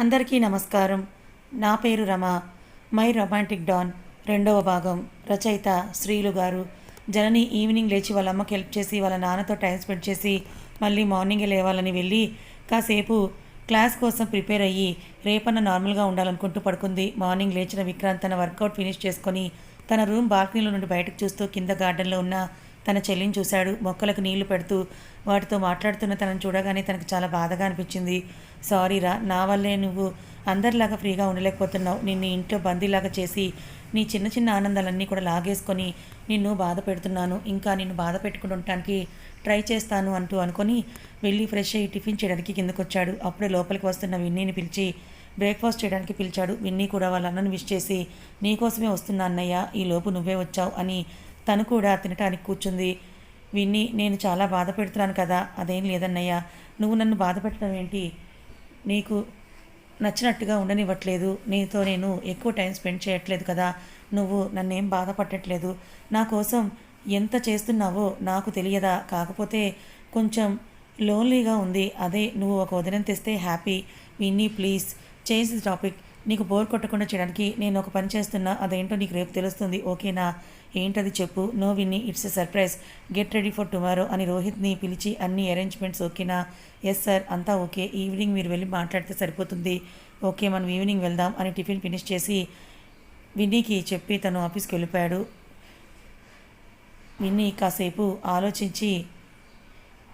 అందరికీ నమస్కారం. నా పేరు రమ. మై రొమాంటిక్ డాన్ రెండవ భాగం. రచయిత శ్రీలు గారు. జనని ఈవినింగ్ లేచి వాళ్ళ అమ్మకి హెల్ప్ చేసి వాళ్ళ నాన్నతో టైం స్పెండ్ చేసి మళ్ళీ మార్నింగే లేవాలని వెళ్ళి కాసేపు క్లాస్ కోసం ప్రిపేర్ అయ్యి రేపన్న నార్మల్గా ఉండాలనుకుంటూ పడుకుంది. మార్నింగ్ లేచిన విక్రాంత్ తన వర్కౌట్ ఫినిష్ చేసుకొని తన రూమ్ బాల్కనీలో నుండి బయటకు చూస్తూ కింద గార్డెన్లో ఉన్న తన చెల్లిని చూశాడు. మొక్కలకు నీళ్లు పెడుతూ వాటితో మాట్లాడుతున్న తనను చూడగానే తనకు చాలా బాధగా అనిపించింది. సారీరా, నా వల్లే నువ్వు అందరిలాగా ఫ్రీగా ఉండలేకపోతున్నావు. నిన్ను ఇంట్లో బందీలాగా చేసి నీ చిన్న చిన్న ఆనందాలన్నీ కూడా లాగేసుకొని నిన్ను బాధ పెడుతున్నాను. ఇంకా నిన్ను బాధ పెట్టుకుని ఉండటానికి ట్రై చేస్తాను అనుకొని వెళ్ళి ఫ్రెష్ అయ్యి టిఫిన్ చేయడానికి కిందకు వచ్చాడు. అప్పుడే లోపలికి వస్తున్న విన్నీని పిలిచి బ్రేక్ఫాస్ట్ చేయడానికి పిలిచాడు. విన్నీ కూడా వాళ్ళ అన్నను విష్ చేసి నీకోసమే వస్తున్నా అన్నయ్య, ఈ లోపు నువ్వే వచ్చావు అని తను కూడా తినటానికి కూర్చుంది. విన్నీ, నేను చాలా బాధ పెడుతున్నాను కదా. అదేం లేదన్నయ్య, నువ్వు నన్ను బాధ పెట్టడం ఏంటి? నీకు నచ్చినట్టుగా ఉండనివ్వట్లేదు. నీతో నేను ఎక్కువ టైం స్పెండ్ చేయట్లేదు కదా. నువ్వు నన్నేం బాధపడట్లేదు. నా కోసం ఎంత చేస్తున్నావో నాకు తెలియదా? కాకపోతే కొంచెం లోన్లీగా ఉంది. అదే నువ్వు ఒక వదినం తెస్తే happy. Winnie please change the topic. నీకు బోర్ కొట్టకుండా చేయడానికి నేను ఒక పని చేస్తున్నా. అదేంటో నీకు రేపు తెలుస్తుంది, ఓకేనా? ఏంటది చెప్పు. No Winnie, it's a surprise. Get ready for tomorrow అని రోహిత్ని పిలిచి అన్ని అరేంజ్మెంట్స్ ఓకేనా? ఎస్ సార్, అంతా ఓకే. ఈవినింగ్ మీరు వెళ్ళి మాట్లాడితే సరిపోతుంది. ఓకే, మనం ఈవినింగ్ వెళ్దాం అని టిఫిన్ ఫినిష్ చేసి విన్నీకి చెప్పి తను ఆఫీస్కి వెళ్ళిపోయాడు. విన్నీ కాసేపు ఆలోచించి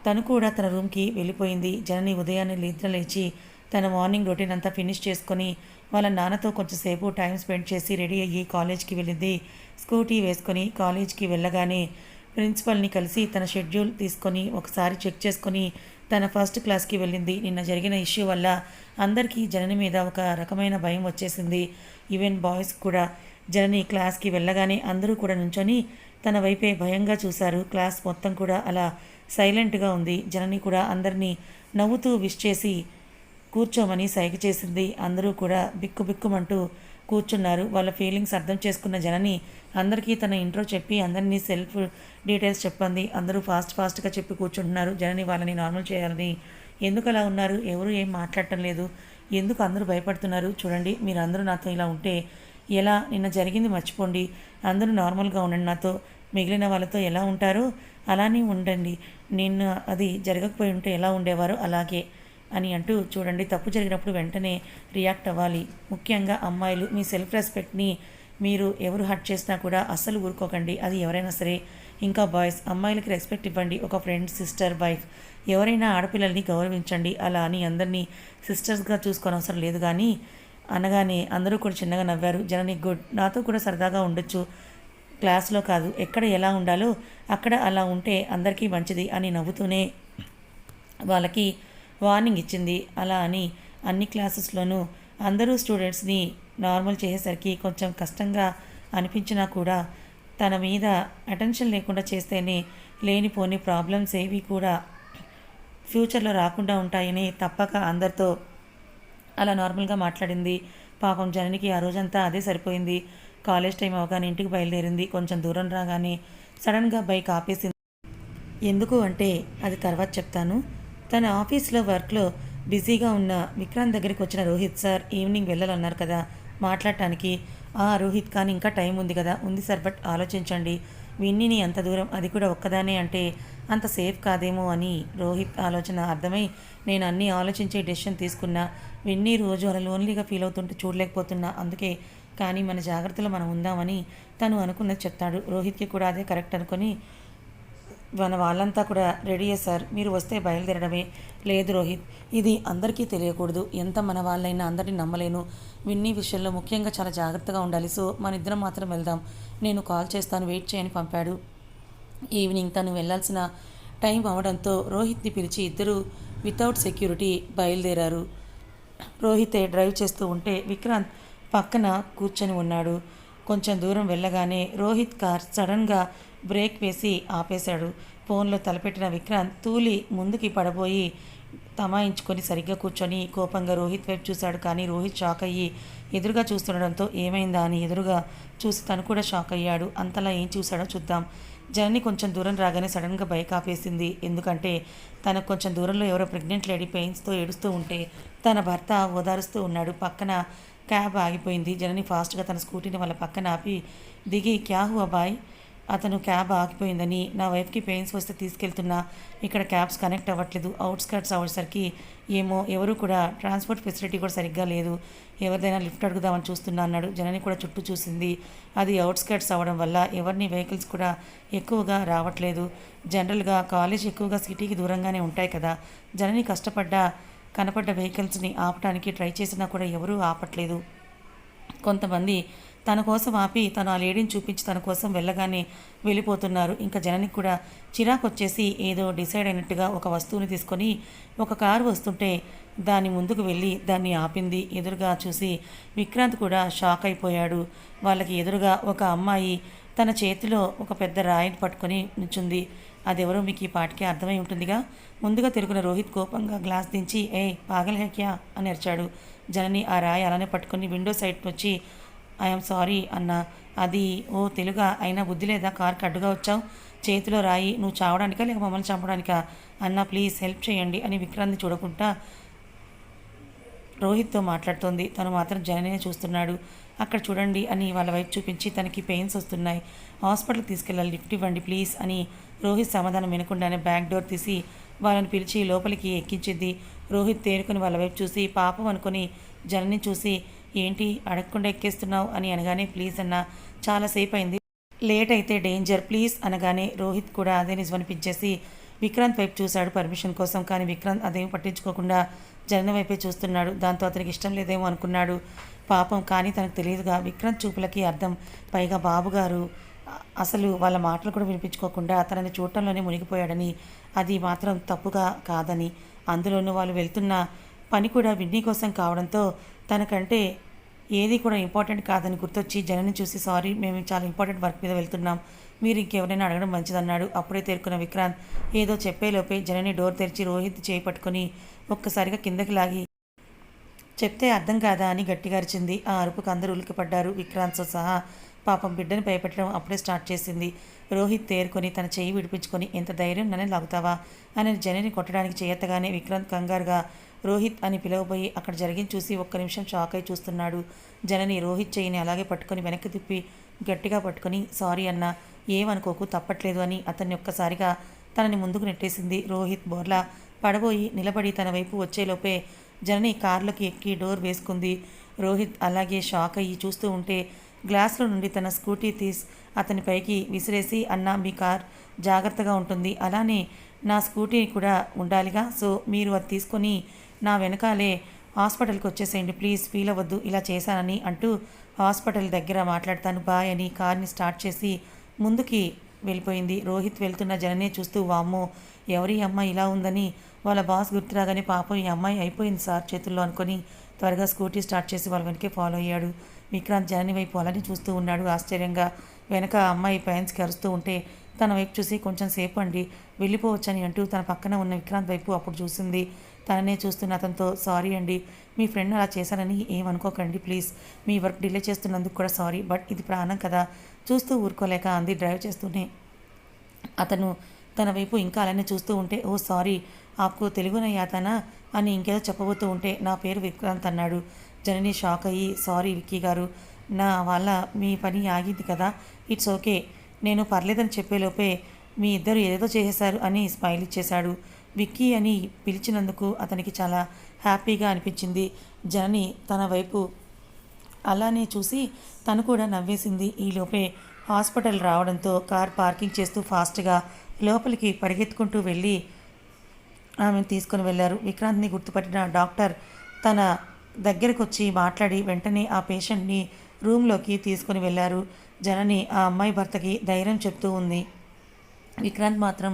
తను కూడా తన రూమ్కి వెళ్ళిపోయింది. జనని ఉదయాన్నే నిద్ర లేచి తన మార్నింగ్ రొటీన్ అంతా ఫినిష్ చేసుకొని వాళ్ళ నాన్నతో కొంచెంసేపు టైం స్పెండ్ చేసి రెడీ అయ్యి కాలేజ్కి వెళ్ళింది. స్కూటీ వేసుకొని కాలేజ్కి వెళ్ళగానే ప్రిన్సిపల్ని కలిసి తన షెడ్యూల్ తీసుకొని ఒకసారి చెక్ చేసుకొని తన ఫస్ట్ క్లాస్కి వెళ్ళింది. నిన్న జరిగిన ఇష్యూ వల్ల అందరికీ జనని మీద ఒక రకమైన భయం వచ్చేసింది. ఈవెన్ బాయ్స్ కూడా. జనని క్లాస్కి వెళ్ళగానే అందరూ కూడా నుంచొని తన వైపే భయంగా చూశారు. క్లాస్ మొత్తం కూడా అలా సైలెంట్గా ఉంది. జనని కూడా అందరినీ నవ్వుతూ విష్ చేసి కూర్చోమని సైగ చేసింది. అందరూ కూడా బిక్కుబిక్కుమంటూ కూర్చున్నారు. వాళ్ళ ఫీలింగ్స్ అర్థం చేసుకున్న జనని అందరికీ తన ఇంట్రో చెప్పి అందరినీ సెల్ఫ్ డీటెయిల్స్ చెప్పింది. అందరూ ఫాస్ట్గా చెప్పి కూర్చుంటున్నారు. జనని వాళ్ళని నార్మల్ చేయాలని. ఎందుకు అలా ఉన్నారు? ఎవరు ఏం మాట్లాడటం లేదు. ఎందుకు అందరూ భయపడుతున్నారు? చూడండి, మీరు అందరూ నాతో ఇలా ఉంటే ఎలా? నిన్న జరిగింది మర్చిపోండి. అందరూ నార్మల్గా ఉండండి. నాతో మిగిలిన వాళ్ళతో ఎలా ఉంటారో అలానే ఉండండి. నిన్న అది జరగకపోయి ఉంటే ఎలా ఉండేవారో అలాగే అని అంటూ, చూడండి, తప్పు జరిగినప్పుడు వెంటనే రియాక్ట్ అవ్వాలి. ముఖ్యంగా అమ్మాయిలు, మీ సెల్ఫ్ రెస్పెక్ట్ని మీరు ఎవరు హర్ట్ చేసినా కూడా అస్సలు ఊరుకోకండి, అది ఎవరైనా సరే. ఇంకా బాయ్స్, అమ్మాయిలకి రెస్పెక్ట్ ఇవ్వండి. ఒక ఫ్రెండ్, సిస్టర్, వైఫ్, ఎవరైనా ఆడపిల్లల్ని గౌరవించండి. అలా అని అందరినీ సిస్టర్స్గా చూసుకోని అవసరం లేదు కానీ అనగానే అందరూ కూడా చిన్నగా నవ్వారు. జనని గుడ్, నాతో కూడా సరదాగా ఉండొచ్చు, క్లాస్లో కాదు, ఎక్కడ ఎలా ఉండాలో అక్కడ అలా ఉంటే అందరికీ మంచిది అని నవ్వుతూనే వాళ్ళకి వార్నింగ్ ఇచ్చింది. అలా అని అన్ని క్లాసెస్లోనూ అందరూ స్టూడెంట్స్ని నార్మల్ చేసేసరికి కొంచెం కష్టంగా అనిపించినా కూడా తన మీద అటెన్షన్ లేకుండా చేస్తేనే లేనిపోని ప్రాబ్లమ్స్ ఏవి కూడా ఫ్యూచర్లో రాకుండా ఉంటాయని తప్పక అందరితో అలా నార్మల్గా మాట్లాడింది. పాపం జననికి ఆ రోజంతా అదే సరిపోయింది. కాలేజ్ టైం అవగానే ఇంటికి బయలుదేరింది. కొంచెం దూరం రాగానే సడన్గా బైక్ ఆపేసింది. ఎందుకు అంటే అది తర్వాత చెప్తాను. తన ఆఫీస్లో వర్క్లో బిజీగా ఉన్న విక్రాంత్ దగ్గరికి వచ్చిన రోహిత్, సార్ ఈవినింగ్ వెళ్ళాలన్నారు కదా మాట్లాడటానికి. రోహిత్, కానీ ఇంకా టైం ఉంది కదా. ఉంది సార్, బట్ ఆలోచించండి. విన్నీని అంత దూరం, అది కూడా ఒక్కదానే అంటే అంత సేఫ్ కాదేమో అని రోహిత్ ఆలోచన అర్థమై నేను అన్నీ ఆలోచించే డెసిషన్ తీసుకున్నా. విన్నీ రోజు అలా లోన్లీగా ఫీల్ అవుతుంటే చూడలేకపోతున్నా. అందుకే, కానీ మన జాగ్రత్తలో మనం ఉందామని తను అనుకున్నది చెప్తాడు. రోహిత్కి కూడా అదే కరెక్ట్ అనుకొని వాళ్ళంతా కూడా రెడీ సార్, మీరు వస్తే బయలుదేరడమే. లేదు రోహిత్, ఇది అందరికీ తెలియకూడదు. ఎంత మన వాళ్ళైనా అందరినీ నమ్మలేను. విన్నీ విషయంలో ముఖ్యంగా చాలా జాగ్రత్తగా ఉండాలి. సో మన ఇద్దరం మాత్రం వెళ్దాం. నేను కాల్ చేస్తాను, వెయిట్ చేయని పంపాడు. ఈవినింగ్ తను వెళ్లాల్సిన టైం అవడంతో రోహిత్ని పిలిచి ఇద్దరు వితౌట్ సెక్యూరిటీ బయలుదేరారు. రోహితే డ్రైవ్ చేస్తూ ఉంటే విక్రాంత్ పక్కన కూర్చొని ఉన్నాడు. కొంచెం దూరం వెళ్ళగానే రోహిత్ కార్ సడన్గా బ్రేక్ వేసి ఆపేశాడు. ఫోన్లో తలపెట్టిన విక్రాంత్ తూలి ముందుకి పడబోయి తమాయించుకొని సరిగ్గా కూర్చొని కోపంగా రోహిత్ వైపు చూశాడు. కానీ రోహిత్ షాక్ అయ్యి ఎదురుగా చూస్తుండడంతో ఏమైందా అని ఎదురుగా చూసి తను కూడా షాక్ అయ్యాడు. అంతలా ఏం చూశాడో చూద్దాం. జర్నీ కొంచెం దూరం రాగానే సడన్గా బైక్ ఆపేసింది. ఎందుకంటే తనకు కొంచెం దూరంలో ఎవరో ప్రెగ్నెంట్ లేడీ పెయిన్స్తో ఏడుస్తూ ఉంటే తన భర్త ఓదారుస్తూ ఉన్నాడు. పక్కన క్యాబ్ ఆగిపోయింది. జనని ఫాస్ట్గా తన స్కూటీని వాళ్ళ పక్కన ఆపి దిగి క్యా హువా బాయ్, అతను క్యాబ్ ఆగిపోయిందని, నా వైఫ్కి పెయిన్స్ వస్తే తీసుకెళ్తున్నా, ఇక్కడ క్యాబ్స్ కనెక్ట్ అవ్వట్లేదు, అవుట్స్కట్స్ అవ్వేసరికి ఏమో ఎవరు కూడా ట్రాన్స్పోర్ట్ ఫెసిలిటీ కూడా సరిగ్గా లేదు, ఎవరిదైనా లిఫ్ట్ అడుగుదామని చూస్తున్నా అన్నాడు. జనని కూడా చుట్టూ చూసింది. అది అవుట్స్కట్స్ అవ్వడం వల్ల ఎవరిని వెహికల్స్ కూడా ఎక్కువగా రావట్లేదు. జనరల్గా కాలేజ్ ఎక్కువగా సిటీకి దూరంగానే ఉంటాయి కదా. జనని కనపడ్డ వెహికల్స్ని ఆపడానికి ట్రై చేసినా కూడా ఎవరూ ఆపట్లేదు. కొంతమంది తన కోసం ఆపి తను ఆ లేడీని చూపించి తన కోసం వెళ్ళగానే వెళ్ళిపోతున్నారు. ఇంకా జననికి కూడా చిరాకు వచ్చేసి ఏదో డిసైడ్ అయినట్టుగా ఒక వస్తువుని తీసుకొని ఒక కారు వస్తుంటే దాని ముందుకు వెళ్ళి దాన్ని ఆపింది. ఎదురుగా చూసి విక్రాంత్ కూడా షాక్ అయిపోయాడు. వాళ్ళకి ఎదురుగా ఒక అమ్మాయి తన చేతిలో ఒక పెద్ద రాయిని పట్టుకొని నిల్చుంది. అదెవరో మీకు ఈ పాటికే అర్థమై ఉంటుందిగా. ముందుగా తిరుగున రోహిత్ కోపంగా గ్లాస్ దించి పాగల్ హే క్యా అని అరిచాడు. జనని ఆ రాయి అలానే పట్టుకొని విండో సైడ్ వచ్చి ఐఎమ్ సారీ అన్న. అది ఓ తెలుగా, అయినా బుద్ధి లేదా, కార్కి అడ్డుగా వచ్చావు, చేతిలో రాయి నువ్వు చావడానికా లేక మమ్మల్ని చంపడానికా అన్న, ప్లీజ్ హెల్ప్ చేయండి అని విక్రాంత్ని చూడకుండా రోహిత్తో మాట్లాడుతోంది. తను మాత్రం జననినే చూస్తున్నాడు. అక్కడ చూడండి అని వాళ్ళ వైపు చూపించి తనకి పెయిన్స్ వస్తున్నాయి, హాస్పిటల్కి తీసుకెళ్ళాలి, లిఫ్ట్ ఇవ్వండి ప్లీజ్ అని రోహిత్ సమాధానం వినకుండానే బ్యాక్ డోర్ తీసి వాళ్ళని పిలిచి లోపలికి ఎక్కించింది. రోహిత్ తేరుకుని వాళ్ళ వైపు చూసి పాపం అనుకుని జనని చూసి ఏంటి అడగకుండా ఎక్కేస్తున్నావు అని అనగానే ప్లీజ్ అన్న, చాలాసేపు అయింది, లేట్ అయితే డేంజర్ ప్లీజ్ అనగానే రోహిత్ కూడా అదే నిజమనిపించేసి విక్రాంత్ వైపు చూశాడు పర్మిషన్ కోసం. కానీ విక్రాంత్ అదేమి పట్టించుకోకుండా జనని వైపే చూస్తున్నాడు. దాంతో అతనికి ఇష్టం లేదేమో అనుకున్నాడు పాపం. కానీ తనకు తెలియదుగా విక్రాంత్ చూపులకి అర్థం. పైగా బాబుగారు అసలు వాళ్ళ మాటలు కూడా వినిపించుకోకుండా తనని చూడటంలోనే మునిగిపోయాడని, అది మాత్రం తప్పుగా కాదని, అందులోనూ వాళ్ళు వెళ్తున్న పని కూడా విన్నీ కోసం కావడంతో తనకంటే ఏది కూడా ఇంపార్టెంట్ కాదని గుర్తొచ్చి జనని చూసి సారీ, మేము చాలా ఇంపార్టెంట్ వర్క్ మీద వెళ్తున్నాం, మీరు ఇంకెవరైనా అడగడం మంచిదన్నాడు. అప్పుడే తేరుకున్న విక్రాంత్ ఏదో చెప్పేలోపే జనని డోర్ తెరిచి రోహిత్ చేయి పట్టుకొని ఒక్కసారిగా కిందకి లాగి చెప్తే అర్థం కాదా అని గట్టిగా అరిచింది. ఆ అరుపుకు అందరూ ఉలిక్కిపడ్డారు, విక్రాంత్తో సహా. పాపం బిడ్డను భయపెట్టడం అప్పుడే స్టార్ట్ చేసింది. రోహిత్ తేరుకొని తన చెయ్యి విడిపించుకొని ఎంత ధైర్యం నన్ను లాగుతావా అని జనని కొట్టడానికి చేయత్తగానే విక్రాంత్ కంగారుగా రోహిత్ అని పిలవబోయి అక్కడ జరిగింది చూసి ఒక్క నిమిషం షాక్ అయి చూస్తున్నాడు. జనని రోహిత్ చెయ్యిని అలాగే పట్టుకొని వెనక్కి తిప్పి గట్టిగా పట్టుకొని సారీ అన్న, ఏమనుకోకు తప్పట్లేదు అని అతన్ని ఒక్కసారిగా తనని ముందుకు నెట్టేసింది. రోహిత్ బోర్లా పడబోయి నిలబడి తన వైపు వచ్చేలోపే జనని కార్లోకి ఎక్కి డోర్ వేసుకుంది. రోహిత్ అలాగే షాక్ అయ్యి చూస్తూ ఉంటే గ్లాస్లో నుండి తన స్కూటీ తీసి అతని పైకి విసిరేసి, అన్న మీ కార్ జాగ్రత్తగా ఉంటుంది, అలానే నా స్కూటీ కూడా ఉండాలిగా, సో మీరు అది తీసుకొని నా వెనకాలే హాస్పిటల్కి వచ్చేసేయండి ప్లీజ్, ఫీల్ అవ్వద్దు ఇలా చేశానని అంటూ హాస్పిటల్ దగ్గర మాట్లాడతాను బాయ్ అని కార్ని స్టార్ట్ చేసి ముందుకి వెళ్ళిపోయింది. రోహిత్ వెళ్తున్న జననే చూస్తూ వామ్మో ఎవరి అమ్మాయి ఇలా ఉందని వాళ్ళ బాస్ గుర్తురాగానే పాపం ఈ అమ్మాయి అయిపోయింది సార్ చేతుల్లో అనుకొని త్వరగా స్కూటీ స్టార్ట్ చేసి వాళ్ళ వెనకే ఫాలో అయ్యాడు. విక్రాంత్ జనని వైపు అలానే చూస్తూ ఉన్నాడు ఆశ్చర్యంగా. వెనక అమ్మాయి పైన్స్కి అరుస్తూ ఉంటే తన వైపు చూసి కొంచెం సేపు అండి వెళ్ళిపోవచ్చని అంటూ తన పక్కన ఉన్న విక్రాంత్ వైపు అప్పుడు చూసింది. తననే చూస్తున్న అతనితో సారీ అండి, మీ ఫ్రెండ్ అలా చేశానని ఏమనుకోకండి ప్లీజ్, మీ వర్క్ డిలే చేస్తున్నందుకు కూడా సారీ, బట్ ఇది ప్రాణం కదా చూస్తూ ఊరుకోలేక అంది డ్రైవ్ చేస్తూనే. అతను తన వైపు ఇంకా అలానే చూస్తూ ఉంటే ఓ సారీ ఆప్కు తెలుగున యాతనా అని ఇంకేదో చెప్పబోతూ ఉంటే నా పేరు విక్రాంత్ అన్నాడు. జనని షాక్ అయ్యి సారీ విక్కీ గారు, నా వల్ల మీ పని ఆగింది కదా, ఇట్స్ ఓకే, నేను పర్లేదని చెప్పేలోపే మీ ఇద్దరు ఏదేదో చేసేశారు అని స్మైల్ ఇచ్చేశాడు. విక్కీ అని పిలిచినందుకు అతనికి చాలా హ్యాపీగా అనిపించింది. జనని తన వైపు అలానే చూసి తను కూడా నవ్వేసింది. ఈలోపే హాస్పిటల్ రావడంతో కార్ పార్కింగ్ చేస్తూ ఫాస్ట్గా లోపలికి పరిగెత్తుకుంటూ వెళ్ళి ఆమెను తీసుకుని వెళ్ళారు. విక్రాంత్ని గుర్తుపట్టిన డాక్టర్ తన దగ్గరకు వచ్చి మాట్లాడి వెంటనే ఆ పేషెంట్ని రూమ్లోకి తీసుకుని వెళ్ళారు. జనని ఆ అమ్మాయి భర్తకి ధైర్యం చెప్తూ ఉంది. విక్రాంత్ మాత్రం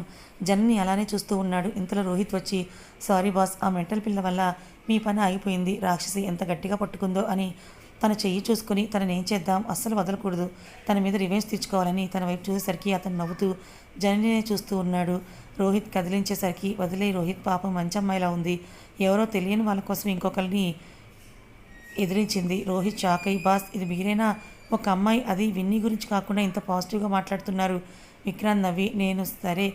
జనని అలానే చూస్తూ ఉన్నాడు. ఇంతలో రోహిత్ వచ్చి సారీ బాస్, ఆ మెంటల్ పిల్ల వల్ల మీ పని ఆగిపోయింది, రాక్షసి ఎంత గట్టిగా పట్టుకుందో అని తన చెయ్యి చూసుకుని తనని ఏం చేద్దాం, అస్సలు వదలకూడదు, తన మీద రివెంజ్ తెచ్చుకోవాలని తన వైపు చూసేసరికి అతను నవ్వుతూ జననినే చూస్తూ ఉన్నాడు. రోహిత్ కదిలించేసరికి వదిలే రోహిత్ పాపం మంచి అమ్మాయిలా ఉంది, ఎవరో తెలియని వాళ్ళ కోసం ఇంకొకరిని ఎదిరించింది. రోహిత్ షాక్ అయ్యి బాస్ ఇది మీరేనా, ఒక అమ్మాయి అది విన్నీ గురించి కాకుండా ఇంత పాజిటివ్గా మాట్లాడుతున్నారు. విక్రాంత్ నవ్వి నేను సరే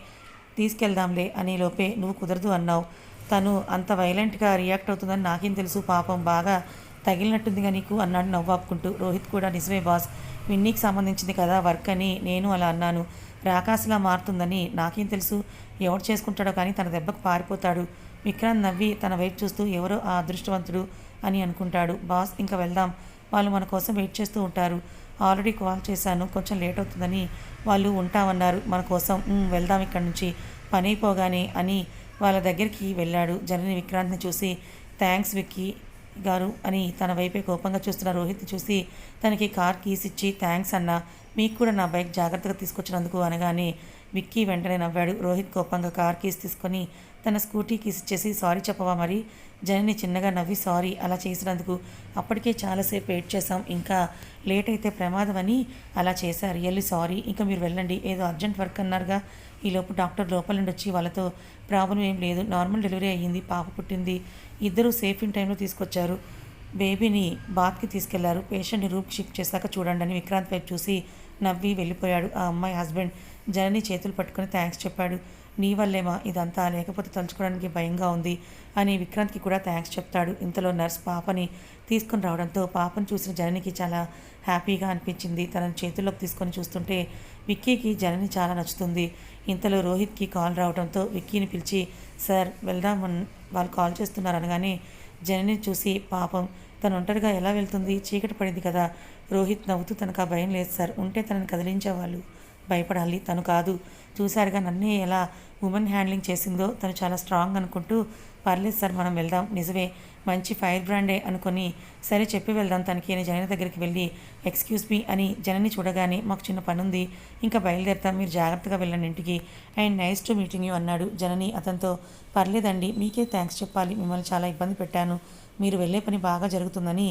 తీసుకెళ్దాంలే అని లోపే నువ్వు కుదరదు అన్నావు, తను అంత వైలెంట్గా రియాక్ట్ అవుతుందని నాకేం తెలుసు, పాపం బాగా తగిలినట్టుందిగా నీకు అన్నాడు నవ్వాపుకుంటూ. రోహిత్ కూడా నిజమే బాస్, విన్నీకి సంబంధించింది కదా వర్క్ అని నేను అలా అన్నాను. రాకాసులా మారుతుందని నాకేం తెలుసు, ఎవరు చేసుకుంటాడో కానీ తన దెబ్బకు పారిపోతాడు. విక్రాంత్ నవ్వి తన వైపు చూస్తూ ఎవరో ఆ అదృష్టవంతుడు అని అనుకుంటాడు. బాస్ ఇంకా వెళ్దాం, వాళ్ళు మన కోసం వెయిట్ చేస్తూ ఉంటారు. ఆల్రెడీ కాల్ చేశాను, కొంచెం లేట్ అవుతుందని వాళ్ళు ఉంటామన్నారు మన కోసం. వెళ్దాం ఇక్కడి నుంచి పని అయిపోగానే అని వాళ్ళ దగ్గరికి వెళ్ళాడు. జనని విక్రాంత్ని చూసి థ్యాంక్స్ విక్కీ గారు అని తన వైపే కోపంగా చూస్తున్న రోహిత్ని చూసి తనకి కార్ కీస్ ఇచ్చి థ్యాంక్స్ అన్న, మీకు కూడా నా బైక్ జాగ్రత్తగా తీసుకొచ్చినందుకు అనగానే విక్కీ వెంటనే నవ్వాడు. రోహిత్ కోపంగా కార్ కీస్ తీసుకొని తన స్కూటీ కీస్ ఇచ్చేసి సారీ చెప్పవా మరి. జనని చిన్నగా నవ్వి సారీ అలా చేసినందుకు, అప్పటికే చాలాసేపు వెయిట్ చేసాం, ఇంకా లేట్ అయితే ప్రమాదం అని అలా చేశారు, రియల్లీ సారీ, ఇంకా మీరు వెళ్ళండి, ఏదో అర్జెంట్ వర్క్ అన్నారుగా. ఈలోపు డాక్టర్ లోపల నుండి వచ్చి వాళ్ళతో ప్రాబ్లం ఏం లేదు, నార్మల్ డెలివరీ అయ్యింది, పాప పుట్టింది, ఇద్దరు సేఫ్ ఇన్ టైంలో తీసుకొచ్చారు, బేబీని బాత్కి తీసుకెళ్లారు, పేషెంట్ని రూమ్కి షిఫ్ట్ చేశాక చూడండి అని విక్రాంత్ వైపు చూసి నవ్వి వెళ్ళిపోయాడు. ఆ అమ్మాయి హస్బెండ్ జనని చేతులు పట్టుకొని థ్యాంక్స్ చెప్పాడు. నీ వల్లేమా ఇదంతా, లేకపోతే తలుచుకోవడానికి భయంగా ఉంది అని విక్రాంత్కి కూడా థ్యాంక్స్ చెప్తాడు. ఇంతలో నర్స్ పాపని తీసుకుని రావడంతో పాపను చూసిన జననికి చాలా హ్యాపీగా అనిపించింది. తనని చేతుల్లోకి తీసుకొని చూస్తుంటే విక్కీకి జనని చాలా నచ్చుతుంది. ఇంతలో రోహిత్కి కాల్ రావడంతో విక్కీని పిలిచి సార్ వెళ్దాం వాళ్ళు కాల్ చేస్తున్నారు అనగానే జనని చూసి పాపం తను ఒంటరిగా ఎలా వెళ్తుంది, చీకటి పడింది కదా. రోహిత్ నవ్వుతూ తనకు ఆ భయం లేదు సార్, ఉంటే తనని కదిలించేవాళ్ళు భయపడాలి, తను కాదు, చూశారుగా నన్నే ఎలా ఉమెన్ హ్యాండ్లింగ్ చేసిందో, తను చాలా స్ట్రాంగ్ అనుకుంటూ పర్లేదు సార్ మనం వెళ్దాం, నిజమే మంచి ఫైర్ బ్రాండే అనుకొని సరే చెప్పి వెళ్దాం తనకి అని జనని దగ్గరికి వెళ్ళి ఎక్స్క్యూజ్ మీ అని జనని చూడగానే మాకు చిన్న పని ఉంది ఇంకా బయలుదేరుతాం, మీరు జాగ్రత్తగా వెళ్ళండి ఇంటికి, and nice to meeting you అన్నాడు. జనని అతనితో పర్లేదండి మీకే థ్యాంక్స్ చెప్పాలి, మిమ్మల్ని చాలా ఇబ్బంది పెట్టాను, మీరు వెళ్ళే పని బాగా జరుగుతుందని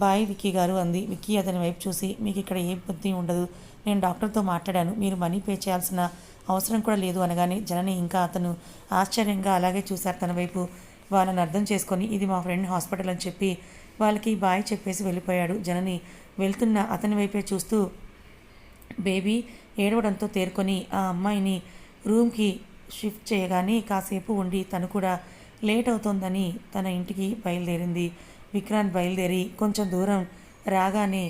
బాయ్ విక్కీ గారు అంది. విక్కీ అతని వైపు చూసి మీకు ఇక్కడ ఏ ఇబ్బంది ఉండదు, నేను డాక్టర్తో మాట్లాడాను, మీరు మనీ పే చేయాల్సిన అవసరం కూడా లేదు అనగానే జనని ఇంకా అతను ఆశ్చర్యంగా అలాగే చూశారు తన వైపు. వాళ్ళని అర్థం చేసుకొని ఇది మా ఫ్రెండ్ హాస్పిటల్ అని చెప్పి వాళ్ళకి బాయ్ చెప్పేసి వెళ్ళిపోయాడు. జనని వెళ్తున్న అతని వైపే చూస్తూ బేబీ ఏడవడంతో తేరుకొని ఆ అమ్మాయిని రూమ్కి షిఫ్ట్ చేయగానే కాసేపు ఉండి తను కూడా లేట్ అవుతోందని తన ఇంటికి బయలుదేరింది. విక్రాంత్ బయలుదేరి కొంచెం దూరం రాగానే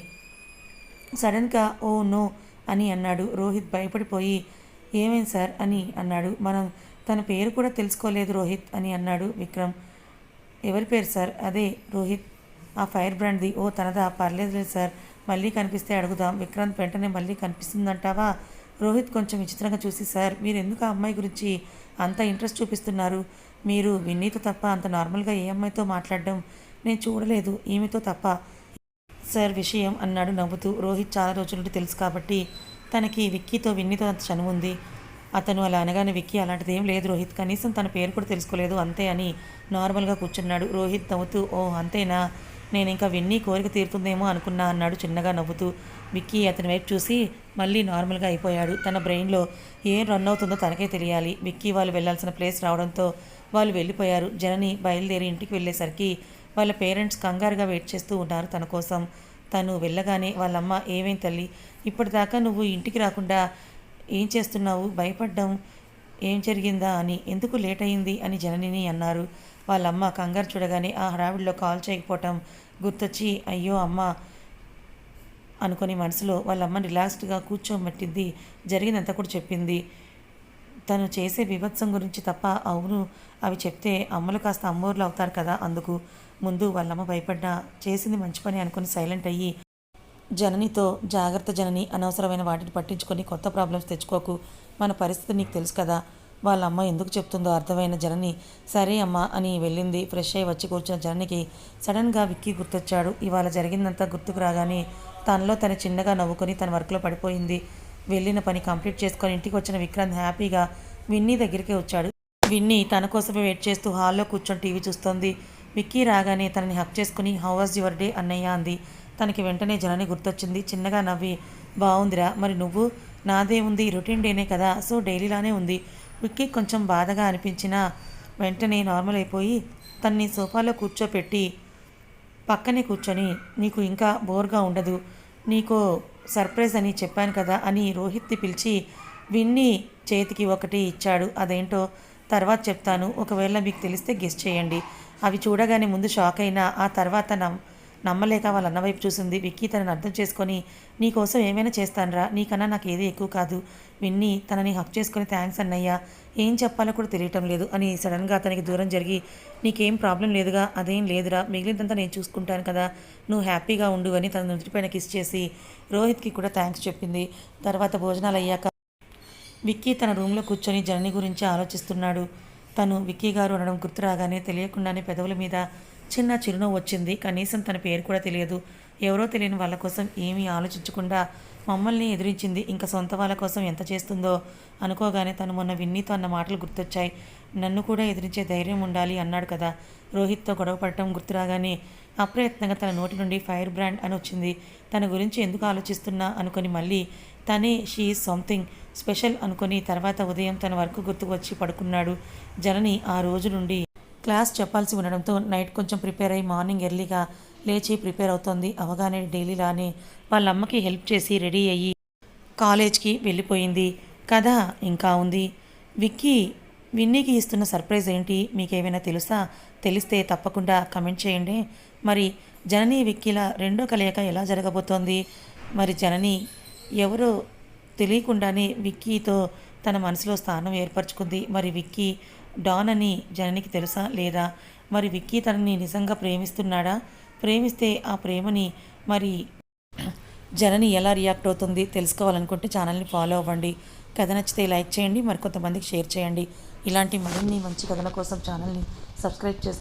సడన్గా ఓ నో అని అన్నాడు. రోహిత్ భయపడిపోయి ఏమైంది సార్ అని అన్నాడు. మనం తన పేరు కూడా తెలుసుకోలేదు రోహిత్ అని అన్నాడు విక్రమ్. ఎవరి పేరు సార్? అదే రోహిత్, ఆ ఫైర్ బ్రాండ్ది. ఓ తనదా, పర్లేదు సార్, మళ్ళీ కనిపిస్తే అడుగుదాం. విక్రాంత్ వెంటనే మళ్ళీ కనిపిస్తుందంటావా? రోహిత్ కొంచెం విచిత్రంగా చూసి సార్ మీరు ఎందుకు ఆ అమ్మాయి గురించి అంత ఇంట్రెస్ట్ చూపిస్తున్నారు, మీరు విన్నీతో తప్ప అంత నార్మల్గా ఏ అమ్మాయితో మాట్లాడడం నేను చూడలేదు, ఈమెతో తప్ప సార్ విషయం అన్నాడు నవ్వుతూ. రోహిత్ చాలా రోజుల నుండి తెలుసు కాబట్టి తనకి విక్కీతో విన్నీతో అంత చనువుంది. అతను అలా అనగానే విక్కీ అలాంటిది ఏం లేదు రోహిత్, కనీసం తన పేరు కూడా తెలుసుకోలేదు అంతే అని నార్మల్గా కూర్చున్నాడు. రోహిత్ నవ్వుతూ ఓ అంతేనా, నేను ఇంకా విన్నీ కోరిక తీరుతుందేమో అనుకున్నా అన్నాడు చిన్నగా నవ్వుతూ. విక్కీ అతని వైపు చూసి మళ్ళీ నార్మల్గా అయిపోయాడు. తన బ్రెయిన్లో ఏం రన్ అవుతుందో తనకే తెలియాలి. విక్కీ వాళ్ళు వెళ్ళాల్సిన ప్లేస్ రావడంతో వాళ్ళు వెళ్ళిపోయారు. జనని బయలుదేరి ఇంటికి వెళ్ళేసరికి వాళ్ళ పేరెంట్స్ కంగారుగా వెయిట్ చేస్తూ ఉన్నారు తన కోసం. తను వెళ్ళగానే వాళ్ళమ్మ ఏమేం తల్లి, ఇప్పటిదాకా నువ్వు ఇంటికి రాకుండా ఏం చేస్తున్నావు, భయపడ్డం ఏం జరిగిందా అని, ఎందుకు లేట్ అయింది అని జననిని అన్నారు. వాళ్ళమ్మ కంగారు చూడగానే ఆ హడావిడిలో కాల్ చేయకపోవటం గుర్తొచ్చి అయ్యో అమ్మ అనుకొని మనసులో వాళ్ళమ్మ రిలాక్స్డ్గా కూర్చోబెట్టింది. జరిగిందంతా కూడా చెప్పింది. తను చేసే బీభత్సం గురించి తప్ప. అవును, అవి చెప్తే అమ్మలు కాస్త అమ్మోర్లు అవుతారు కదా, అందుకు ముందు వాళ్ళమ్మ భయపడ్డా చేసింది మంచి పని అనుకుని సైలెంట్ అయ్యి జననితో జాగ్రత్త జనని, అనవసరమైన వాటిని పట్టించుకొని కొత్త ప్రాబ్లమ్స్ తెచ్చుకోకు, మన పరిస్థితి నీకు తెలుసు కదా. వాళ్ళ అమ్మ ఎందుకు చెప్తుందో అర్థమైన జనని సరే అమ్మ అని వెళ్ళింది. ఫ్రెష్ అయ్యి వచ్చి కూర్చున్న జననికి సడన్గా విక్కీ గుర్తొచ్చాడు. ఇవాళ జరిగిందంతా గుర్తుకు రాగానే తనలో తన చిన్నగా నవ్వుకొని తన వర్క్లో పడిపోయింది. వెళ్ళిన పని కంప్లీట్ చేసుకొని ఇంటికి వచ్చిన విక్రాంత్ హ్యాపీగా విన్నీ దగ్గరికి వచ్చాడు. విన్నీ తన కోసమే వెయిట్ చేస్తూ హాల్లో కూర్చొని టీవీ చూస్తోంది. విక్కీ రాగానే తనని హక్ చేసుకుని హౌ వాజ్ యువర్ డే అన్నయ్య అంది. తనకి వెంటనే జనని గుర్తొచ్చింది. చిన్నగా నవ్వి బాగుందిరా, మరి నువ్వు? నాదే ఉంది, రొటీన్ డేనే కదా, సో డైలీలానే ఉంది. విక్కీ కొంచెం బాధగా అనిపించినా వెంటనే నార్మల్ అయిపోయి తన్ని సోఫాలో కూర్చోపెట్టి పక్కనే కూర్చొని నీకు ఇంకా బోర్గా ఉండదు, నీకు సర్ప్రైజ్ అని చెప్పాను కదా అని రోహిత్ని పిలిచి విన్నీ చేతికి ఒకటి ఇచ్చాడు. అదేంటో తర్వాత చెప్తాను. ఒకవేళ మీకు తెలిస్తే గెస్ చేయండి. అవి చూడగానే ముందు షాక్ అయినా ఆ తర్వాత నమ్మలేక వాళ్ళ అన్న వైపు చూసింది. విక్కీ తనని అర్థం చేసుకొని నీకోసం ఏమైనా చేస్తానురా, నీకన్నా నాకు ఏది ఎక్కువ కాదు. విన్ని తనని హక్ చేసుకొని థ్యాంక్స్ అన్నయ్య, ఏం చెప్పాలో కూడా తెలియటం లేదు అని సడన్గా అతనికి దూరం జరిగి నీకేం ప్రాబ్లం లేదుగా, అదేం లేదురా, మిగిలినంతా నేను చూసుకుంటాను కదా, నువ్వు హ్యాపీగా ఉండు అని తన నుదుటిపైన కిస్ చేసి రోహిత్కి కూడా థ్యాంక్స్ చెప్పింది. తర్వాత భోజనాలు అయ్యాక విక్కీ తన రూమ్లో కూర్చొని జనని గురించి ఆలోచిస్తున్నాడు. తను విక్కీ గారు అనడం గుర్తు రాగానే తెలియకుండానే పెదవుల మీద చిన్న చిరునవ్వు వచ్చింది. కనీసం తన పేరు కూడా తెలియదు. ఎవరో తెలియని వాళ్ళ కోసం ఏమీ ఆలోచించకుండా మమ్మల్ని ఎదిరించింది. ఇంకా సొంత వాళ్ళ కోసం ఎంత చేస్తుందో అనుకోగానే తను మొన్న విన్నీతో అన్న మాటలు గుర్తొచ్చాయి. నన్ను కూడా ఎదిరించే ధైర్యం ఉండాలి అన్నాడు కదా. రోహిత్తో గొడవ పడటం గుర్తు రాగానే అప్రయత్నంగా తన నోటి నుండి ఫైర్ బ్రాండ్ అని వచ్చింది. తన గురించి ఎందుకు ఆలోచిస్తున్నా అనుకొని మళ్ళీ తనే షీ ఈజ్ సంథింగ్ స్పెషల్ అనుకొని తర్వాత ఉదయం తన వర్క్ గుర్తుకు వచ్చి పడుకున్నాడు. జనని ఆ రోజు నుండి క్లాస్ చెప్పాల్సి ఉండడంతో నైట్ కొంచెం ప్రిపేర్ అయ్యి మార్నింగ్ ఎర్లీగా లేచి ప్రిపేర్ అవుతోంది. అవగానే డైలీలానే వాళ్ళ అమ్మకి హెల్ప్ చేసి రెడీ అయ్యి కాలేజ్కి వెళ్ళిపోయింది. కథ ఇంకా ఉంది. విక్కీ విన్నీకి ఇస్తున్న సర్ప్రైజ్ ఏంటి, మీకేమైనా తెలుసా? తెలిస్తే తప్పకుండా కమెంట్ చేయండి. మరి జనని విక్కీల రెండో కలయిక ఎలా జరగబోతోంది? మరి జనని ఎవరో తెలియకుండానే విక్కీతో తన మనసులో స్థానం ఏర్పరచుకుంది. మరి విక్కీ డాన్ అని జననికి తెలుసా లేదా? మరి విక్కీ తనని నిజంగా ప్రేమిస్తున్నాడా? ప్రేమిస్తే ఆ ప్రేమని మరి జనని ఎలా రియాక్ట్ అవుతుంది తెలుసుకోవాలనుకుంటే ఛానల్ని ఫాలో అవ్వండి. కథ నచ్చితే లైక్ చేయండి, మరికొంతమందికి షేర్ చేయండి. ఇలాంటి మరిన్ని మంచి కథల కోసం ఛానల్ని సబ్స్క్రైబ్ చేసుకోండి.